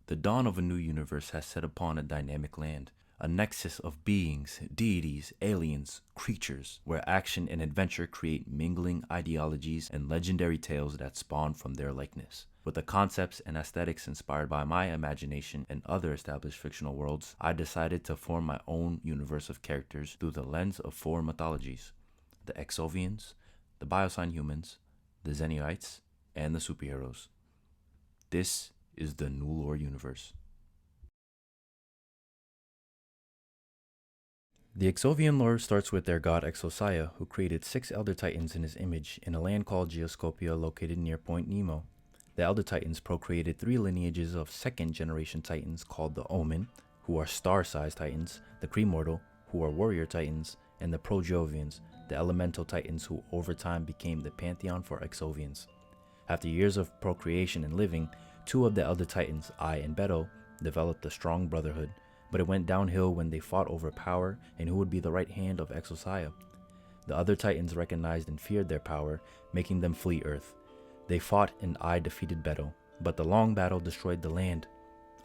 The dawn of a new universe has set upon a dynamic land, a nexus of beings, deities, aliens, creatures, where action and adventure create mingling ideologies and legendary tales that spawn from their likeness. With the concepts and aesthetics inspired by my imagination and other established fictional worlds, I decided to form my own universe of characters through the lens of four mythologies: the Exovians, the Biosign Humans, the Zenyites, and the superheroes. This is the New Lore universe. The Exovian lore starts with their god Exosia, who created 6 Elder Titans in his image in a land called Geoscopia located near Point Nemo. The Elder Titans procreated 3 lineages of second-generation Titans called the Omen, who are star-sized Titans, the Cremortal, who are warrior Titans, and the Projovians, the elemental Titans who over time became the pantheon for Exovians. After years of procreation and living, 2 of the Elder Titans, Ai and Beto, developed a strong brotherhood, but it went downhill when they fought over power and who would be the right hand of Exosia. The other Titans recognized and feared their power, making them flee Earth. They fought and Ai defeated Beto, but the long battle destroyed the land.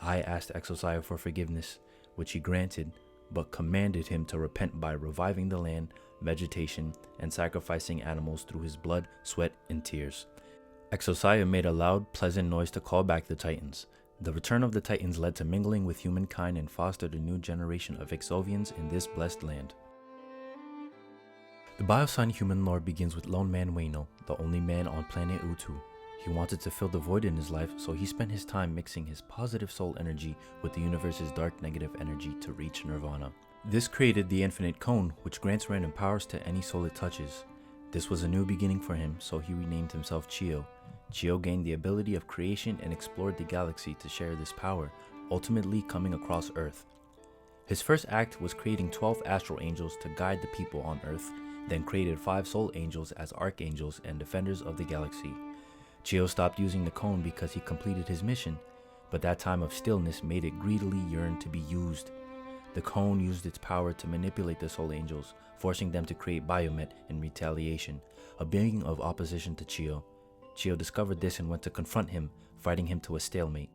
Ai asked Exosia for forgiveness, which he granted, but commanded him to repent by reviving the land, vegetation, and sacrificing animals through his blood, sweat, and tears. Exosia made a loud, pleasant noise to call back the Titans. The return of the Titans led to mingling with humankind and fostered a new generation of Exovians in this blessed land. The Biosign human lore begins with lone man Wayno, the only man on planet Utu. He wanted to fill the void in his life, so he spent his time mixing his positive soul energy with the universe's dark negative energy to reach nirvana. This created the infinite cone, which grants random powers to any soul it touches. This was a new beginning for him, so he renamed himself Chio. Chio gained the ability of creation and explored the galaxy to share this power, ultimately coming across Earth. His first act was creating 12 astral angels to guide the people on Earth, then created 5 soul angels as archangels and defenders of the galaxy. Chio stopped using the cone because he completed his mission, but that time of stillness made it greedily yearn to be used. The cone used its power to manipulate the soul angels, forcing them to create Biomet in retaliation, a being of opposition to Chio. Chio discovered this and went to confront him, fighting him to a stalemate.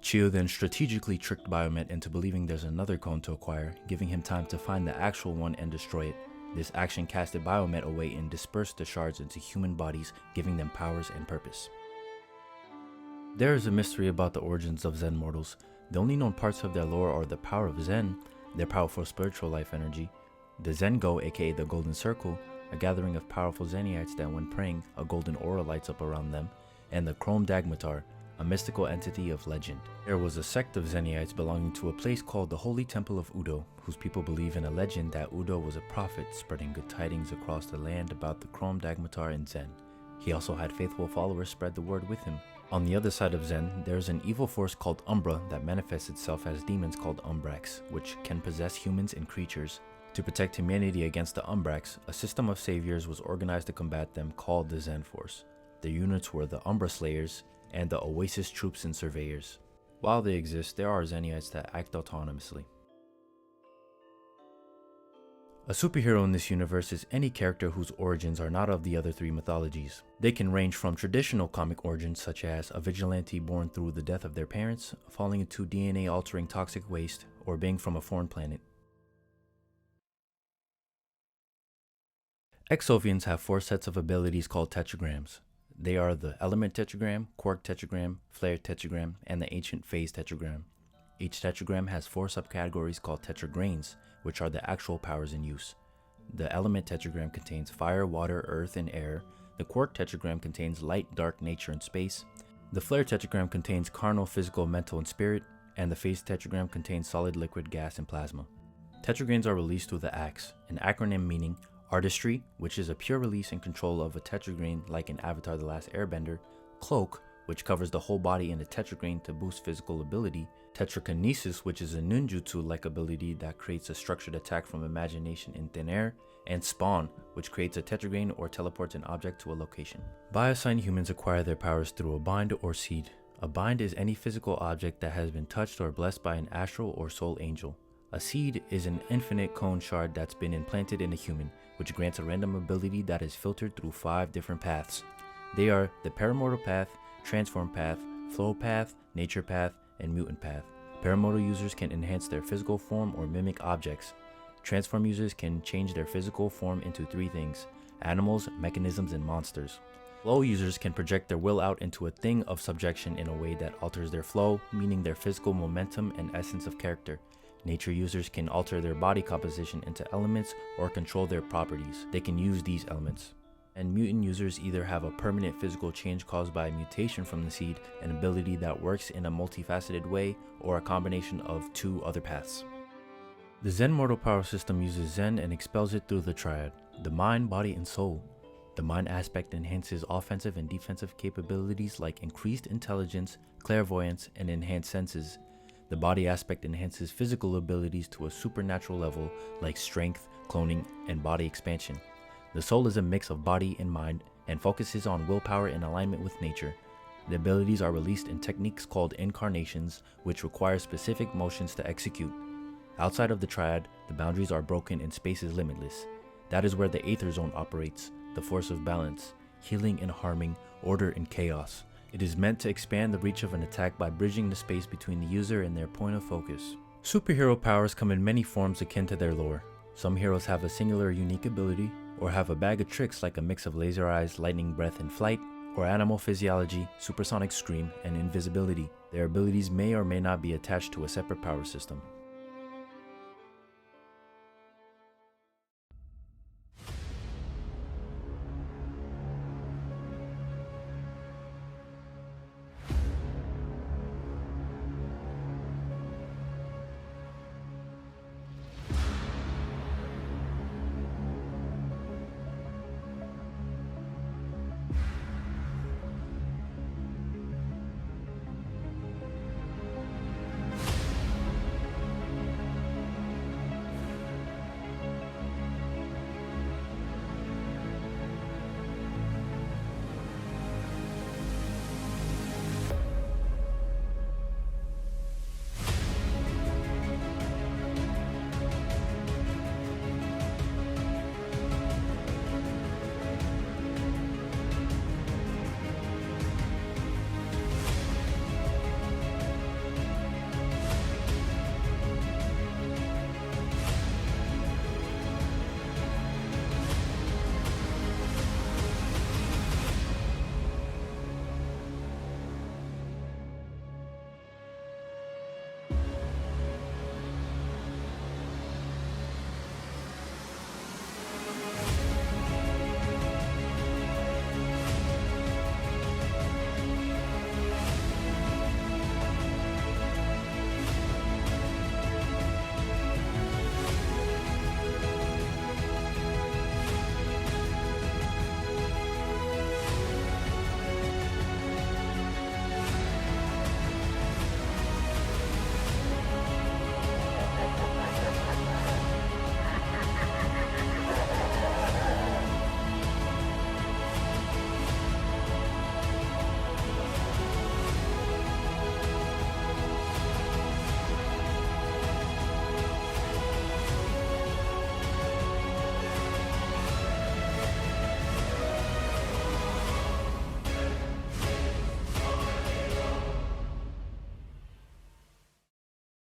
Chio then strategically tricked Biomet into believing there's another cone to acquire, giving him time to find the actual one and destroy it. This action casted Biomet away and dispersed the shards into human bodies, giving them powers and purpose. There is a mystery about the origins of Zen mortals. The only known parts of their lore are the power of Zen, their powerful spiritual life energy, the Zen-Go, aka the Golden Circle, a gathering of powerful Zenyites that when praying, a golden aura lights up around them, and the Chrome Dagmatar, a mystical entity of legend. There was a sect of Zenyites belonging to a place called the Holy Temple of Udo, whose people believe in a legend that Udo was a prophet spreading good tidings across the land about the Chrome Dagmatar and Zen. He also had faithful followers spread the word with him. On the other side of Zen, there is an evil force called Umbra that manifests itself as demons called Umbrax, which can possess humans and creatures. To protect humanity against the Umbrax, a system of saviors was organized to combat them called the Zen Force. The units were the Umbra Slayers and the Oasis Troops and Surveyors. While they exist, there are Zenyites that act autonomously. A superhero in this universe is any character whose origins are not of the other 3 mythologies. They can range from traditional comic origins such as a vigilante born through the death of their parents, falling into DNA-altering toxic waste, or being from a foreign planet. Exovians have 4 sets of abilities called tetragrams. They are the Element Tetragram, Quark Tetragram, Flare Tetragram, and the Ancient Phase Tetragram. Each tetragram has 4 subcategories called tetragrains, which are the actual powers in use. The Element Tetragram contains fire, water, earth, and air. The Quark Tetragram contains light, dark, nature, and space. The Flare Tetragram contains carnal, physical, mental, and spirit. And the Phase Tetragram contains solid, liquid, gas, and plasma. Tetragrains are released through the AXE, an acronym meaning Artistry, which is a pure release and control of a tetragrain like in Avatar: The Last Airbender; Cloak, which covers the whole body in a tetragrain to boost physical ability; Tetrakinesis, which is a ninjutsu-like ability that creates a structured attack from imagination in thin air; and Spawn, which creates a tetragrain or teleports an object to a location. Biosign humans acquire their powers through a bind or seed. A bind is any physical object that has been touched or blessed by an astral or soul angel. A seed is an infinite cone shard that's been implanted in a human, which grants a random ability that is filtered through 5 different paths. They are the Paramortal Path, Transform Path, Flow Path, Nature Path, and mutant path. Paramotor users can enhance their physical form or mimic objects. Transform users can change their physical form into 3 things: animals, mechanisms, and monsters. Flow users can project their will out into a thing of subjection in a way that alters their flow, meaning their physical momentum and essence of character. Nature users can alter their body composition into elements or control their properties. They can use these elements. And mutant users either have a permanent physical change caused by a mutation from the seed, an ability that works in a multifaceted way, or a combination of 2 other paths. The Zen mortal power system uses Zen and expels it through the triad: the mind, body, and soul. The mind aspect enhances offensive and defensive capabilities like increased intelligence, clairvoyance, and enhanced senses. The body aspect enhances physical abilities to a supernatural level like strength, cloning, and body expansion. The soul is a mix of body and mind and focuses on willpower in alignment with nature. The abilities are released in techniques called incarnations, which require specific motions to execute. Outside of the triad, the boundaries are broken and space is limitless. That is where the Aether Zone operates, the force of balance, healing and harming, order and chaos. It is meant to expand the reach of an attack by bridging the space between the user and their point of focus. Superhero powers come in many forms akin to their lore. Some heroes have a singular unique ability, or have a bag of tricks like a mix of laser eyes, lightning breath, and flight, or animal physiology, supersonic scream, and invisibility. Their abilities may or may not be attached to a separate power system.